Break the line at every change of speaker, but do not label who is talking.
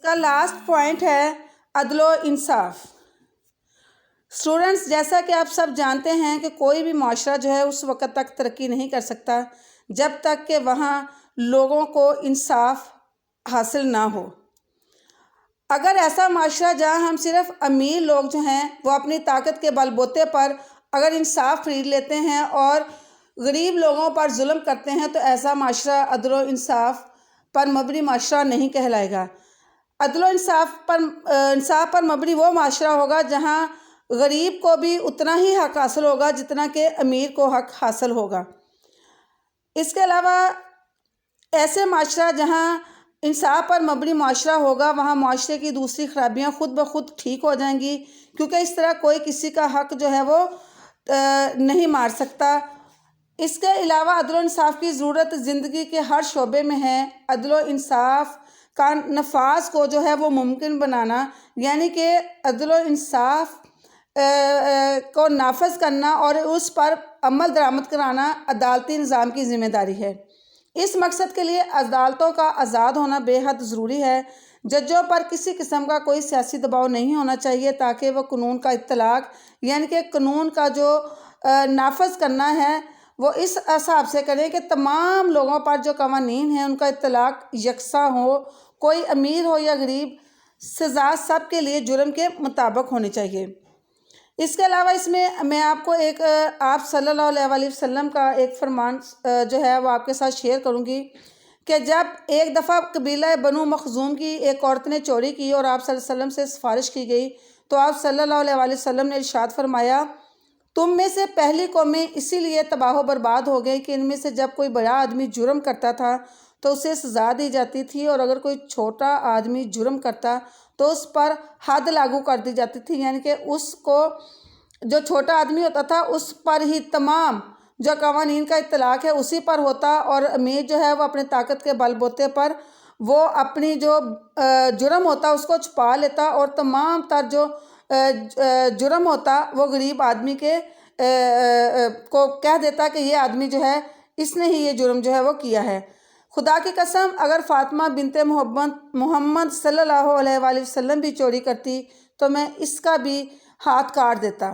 کا last point ہے عدل و انصاف۔ اسٹوڈنٹس، جیسا کہ آپ سب جانتے ہیں کہ کوئی بھی معاشرہ جو ہے اس وقت تک ترقی نہیں کر سکتا جب تک کہ وہاں لوگوں کو انصاف حاصل نہ ہو۔ اگر ایسا معاشرہ جہاں ہم صرف امیر لوگ جو ہیں وہ اپنی طاقت کے بل بوتے پر اگر انصاف خرید لیتے ہیں اور غریب لوگوں پر ظلم کرتے ہیں تو ایسا معاشرہ عدل و انصاف پر مبنی معاشرہ نہیں کہلائے گا۔ عدل و انصاف پر مبنی وہ معاشرہ ہوگا جہاں غریب کو بھی اتنا ہی حق حاصل ہوگا جتنا کہ امیر کو حق حاصل ہوگا۔ اس کے علاوہ ایسے معاشرہ جہاں انصاف پر مبنی معاشرہ ہوگا وہاں معاشرے کی دوسری خرابیاں خود بخود ٹھیک ہو جائیں گی، کیونکہ اس طرح کوئی کسی کا حق جو ہے وہ نہیں مار سکتا۔ اس کے علاوہ عدل و انصاف کی ضرورت زندگی کے ہر شعبے میں ہے۔ عدل و انصاف کا نفاذ کو جو ہے وہ ممکن بنانا، یعنی کہ عدل و انصاف کو نافذ کرنا اور اس پر عمل درآمد کرانا عدالتی نظام کی ذمہ داری ہے۔ اس مقصد کے لیے عدالتوں کا آزاد ہونا بے حد ضروری ہے۔ ججوں پر کسی قسم کا کوئی سیاسی دباؤ نہیں ہونا چاہیے تاکہ وہ قانون کا اطلاق، یعنی کہ قانون کا جو نافذ کرنا ہے وہ اس حساب سے کریں کہ تمام لوگوں پر جو قوانین ہیں ان کا اطلاق یکساں ہو، کوئی امیر ہو یا غریب، سزا سب کے لیے جرم کے مطابق ہونی چاہیے۔ اس کے علاوہ اس میں آپ کو آپ صلی اللہ علیہ وسلم کا ایک فرمان جو ہے وہ آپ کے ساتھ شیئر کروں گی کہ جب ایک دفعہ قبیلہ بنو مخزوم کی ایک عورت نے چوری کی اور آپ صلی اللہ علیہ وسلم سے سفارش کی گئی تو آپ صلی اللہ علیہ وسلم نے ارشاد فرمایا، تم میں سے پہلی قومیں اسی لیے تباہ و برباد ہو گئی کہ ان میں سے جب کوئی بڑا آدمی جرم کرتا تھا تو اسے سزا دی جاتی تھی، اور اگر کوئی چھوٹا آدمی جرم کرتا تو اس پر حد لاگو کر دی جاتی تھی، یعنی کہ اس کو جو چھوٹا آدمی ہوتا تھا اس پر ہی تمام جو قوانین کا اطلاق ہے اسی پر ہوتا، اور امیر جو ہے وہ اپنے طاقت کے بل بوتے پر وہ اپنی جو جرم ہوتا اس کو چھپا لیتا اور تمام تر جو جرم ہوتا وہ غریب آدمی کو کہہ دیتا کہ یہ آدمی جو ہے اس نے ہی یہ جرم جو ہے وہ کیا ہے۔ خدا کی قسم اگر فاطمہ بنت محمد صلی اللہ علیہ وسلم بھی چوری کرتی تو میں اس کا بھی ہاتھ کاٹ دیتا۔